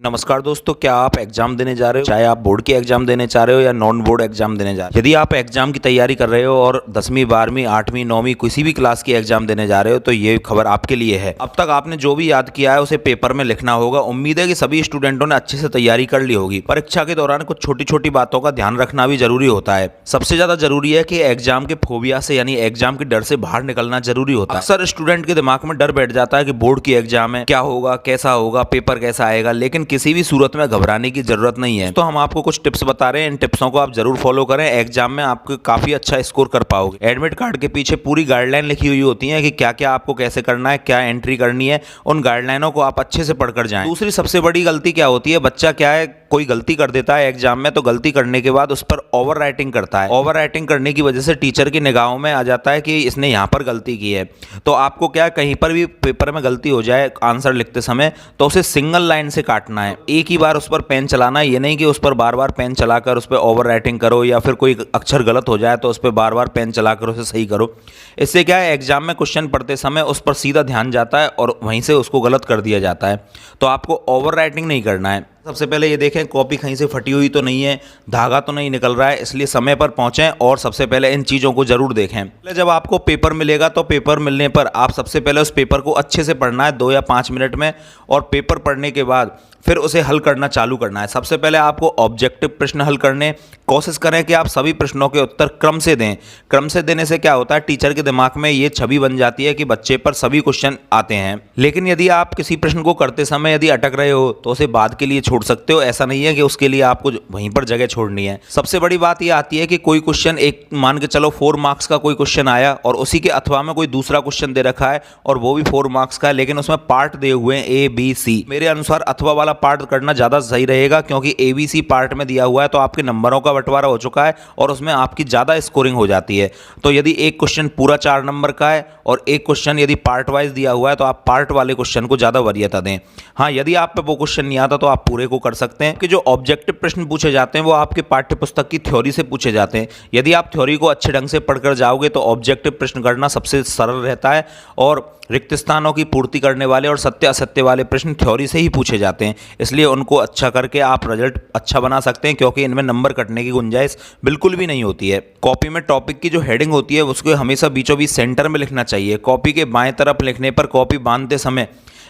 नमस्कार दोस्तों, क्या आप एग्जाम देने जा रहे हो? चाहे आप बोर्ड की एग्जाम देने जा रहे हो या नॉन बोर्ड एग्जाम देने जा रहे हो। यदि आप एग्जाम की तैयारी कर रहे हो और 10वीं 12वीं 8वीं 9वीं किसी भी क्लास की एग्जाम देने जा रहे हो तो ये खबर आपके लिए है। अब तक आपने जो भी याद किया है उसे पेपर में लिखना होगा। उम्मीद है कि सभी स्टूडेंटों ने अच्छे से तैयारी कर ली होगी। परीक्षा के दौरान कुछ छोटी छोटी बातों का ध्यान रखना भी जरूरी होता है। सबसे ज्यादा जरूरी है कि एग्जाम के फोबिया से यानी एग्जाम के डर से बाहर निकलना जरूरी होता है। अक्सर स्टूडेंट के दिमाग में डर बैठ जाता है कि बोर्ड की एग्जाम है, क्या होगा, कैसा होगा, पेपर कैसा आएगा, लेकिन किसी भी सूरत में घबराने की जरूरत नहीं है। तो हम आपको कुछ टिप्स बता रहे हैं, इन टिप्सों को आप जरूर फॉलो करें। एग्जाम में आपको काफी अच्छा स्कोर कर पाओगे। एडमिट कार्ड के पीछे पूरी गाइडलाइन लिखी हुई होती है कि क्या क्या आपको कैसे करना है, क्या एंट्री करनी है। उन गाइडलाइनों को आप अच्छे से पढ़कर जाएं। दूसरी सबसे बड़ी गलती क्या होती है, बच्चा क्या है, कोई गलती कर देता है एग्जाम में तो गलती करने के बाद उस पर ओवर राइटिंग करता है। ओवर राइटिंग करने की वजह से टीचर की निगाहों में आ जाता है कि इसने यहाँ पर गलती की है। तो आपको क्या, कहीं पर भी पेपर में गलती हो जाए आंसर लिखते समय तो उसे सिंगल लाइन से काटना है। एक ही बार उस पर पेन चलाना है, ये नहीं कि उस पर बार बार पेन चलाकर उस पर ओवर राइटिंग करो, या फिर कोई अक्षर गलत हो जाए तो उस पर बार बार पेन चलाकर उसे सही करो। इससे क्या है, एग्जाम में क्वेश्चन पढ़ते समय उस पर सीधा ध्यान जाता है और वहीं से उसको गलत कर दिया जाता है। तो आपको ओवर राइटिंग नहीं करना है। सबसे पहले ये देखें कॉपी कहीं से फटी हुई तो नहीं है, धागा तो नहीं निकल रहा है, इसलिए समय पर पहुंचें और सबसे पहले इन चीज़ों को जरूर देखें। जब आपको पेपर मिलेगा तो पेपर मिलने पर आप सबसे पहले उस पेपर को अच्छे से पढ़ना है 2 या 5 मिनट में, और पेपर पढ़ने के बाद फिर उसे हल करना चालू करना है। सबसे पहले आपको ऑब्जेक्टिव प्रश्न हल करने कोशिश करें कि आप सभी प्रश्नों के उत्तर क्रम से दें। क्रम से देने से क्या होता है, टीचर के दिमाग में ये छवि बन जाती है कि बच्चे पर सभी क्वेश्चन आते हैं। लेकिन यदि आप किसी प्रश्न को करते समय यदि अटक रहे हो तो उसे बाद के लिए छोड़ सकते हो। ऐसा नहीं है कि उसके लिए आपको वहीं पर जगह छोड़नी है। सबसे बड़ी बात यह आती है कि कोई क्वेश्चन, एक मान के चलो 4 मार्क्स का कोई क्वेश्चन आया और उसी के अथवा में कोई दूसरा क्वेश्चन दे रखा है और वो भी 4 मार्क्स का है, लेकिन उसमें पार्ट दे हुए हैं A B C। मेरे अनुसार अथवा वाला पार्ट करना ज्यादा सही रहेगा, क्योंकि ABC पार्ट में दिया हुआ है तो आपके नंबरों का बंटवारा हो चुका है और उसमें आपकी ज्यादा स्कोरिंग हो जाती है। तो यदि एक क्वेश्चन पूरा 4 नंबर का है और एक क्वेश्चन यदि पार्ट वाइज दिया हुआ है तो आप पार्ट वाले क्वेश्चन को ज्यादा वरीयता दें। हाँ, यदि आप पे वो क्वेश्चन नहीं आता तो आप पूरे को कर सकते हैं। कि जो ऑब्जेक्टिव प्रश्न पूछे जाते हैं वो आपके पाठ्य पुस्तक की थ्योरी से पूछे जाते हैं। यदि आप थ्योरी को अच्छे ढंग से पढ़कर जाओगे तो ऑब्जेक्टिव प्रश्न करना सबसे सरल रहता है, और रिक्त स्थानों की पूर्ति करने वाले और सत्य असत्य वाले प्रश्न थ्योरी से ही पूछे जाते हैं। इसलिए उनको अच्छा करके आप रिजल्ट अच्छा बना सकते हैं, क्योंकि इनमें नंबर कटने की गुंजाइश बिल्कुल भी नहीं होती है। कॉपी में टॉपिक की जो हेडिंग होती है उसको हमेशा बीचों बीच सेंटर में लिखना चाहिए। कॉपी के बाएं तरफ लिखने पर कॉपी बांधते समय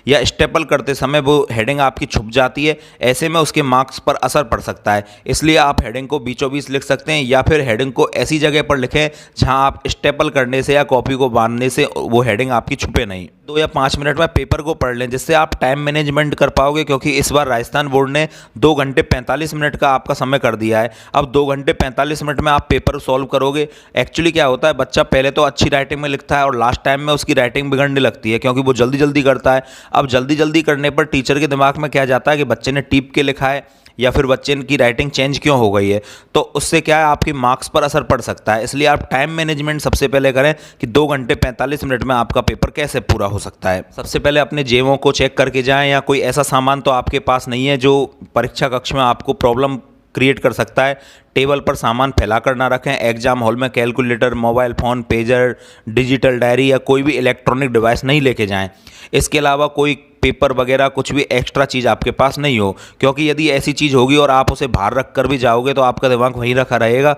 या स्टेपल करते समय वो हेडिंग आपकी छुप जाती है। ऐसे में उसके मार्क्स पर असर पड़ सकता है। इसलिए आप हेडिंग को बीचों बीच लिख सकते हैं, या फिर हेडिंग को ऐसी जगह पर लिखें जहां आप स्टेपल करने से या कॉपी को बांधने से वो हेडिंग आपकी छुपे नहीं। 2 या 5 मिनट में पेपर को पढ़ लें, जिससे आप टाइम मैनेजमेंट कर पाओगे, क्योंकि इस बार राजस्थान बोर्ड ने 2 घंटे 45 मिनट का आपका समय कर दिया है। अब 2 घंटे 45 मिनट में आप पेपर सॉल्व करोगे। एक्चुअली क्या होता है, बच्चा पहले तो अच्छी राइटिंग में लिखता है और लास्ट टाइम में उसकी राइटिंग बिगड़ने लगती है, क्योंकि वो जल्दी जल्दी करता है। अब जल्दी जल्दी करने पर टीचर के दिमाग में क्या जाता है कि बच्चे ने टीप के लिखा है या फिर बच्चे की राइटिंग चेंज क्यों हो गई है, तो उससे क्या है, आपके मार्क्स पर असर पड़ सकता है। इसलिए आप टाइम मैनेजमेंट सबसे पहले करें कि 2 घंटे 45 मिनट में आपका पेपर कैसे पूरा हो सकता है। सबसे पहले अपने जेबों को चेक करके जाएं, या कोई ऐसा सामान तो आपके पास नहीं है जो परीक्षा कक्ष में आपको प्रॉब्लम क्रिएट कर सकता है। टेबल पर सामान फैलाकर ना रखें। एग्जाम हॉल में calculator, mobile phone, pager, digital diary या कोई भी इलेक्ट्रॉनिक डिवाइस नहीं लेके जाएं। इसके अलावा कोई पेपर वगैरह कुछ भी एक्स्ट्रा चीज़ आपके पास नहीं हो, क्योंकि यदि ऐसी चीज़ होगी और आप उसे बाहर रख कर भी जाओगे तो आपका दिमाग वहीं रखा रहेगा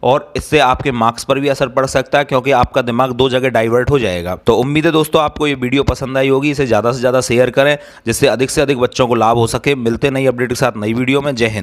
और इससे आपके मार्क्स पर भी असर पड़ सकता है, क्योंकि आपका दिमाग 2 जगह डाइवर्ट हो जाएगा। तो उम्मीद है दोस्तों आपको ये वीडियो पसंद आई होगी। इसे ज़्यादा से ज़्यादा शेयर करें, जिससे अधिक से अधिक बच्चों को लाभ हो सके। मिलते नई अपडेट के साथ नई वीडियो में। जय हिंद।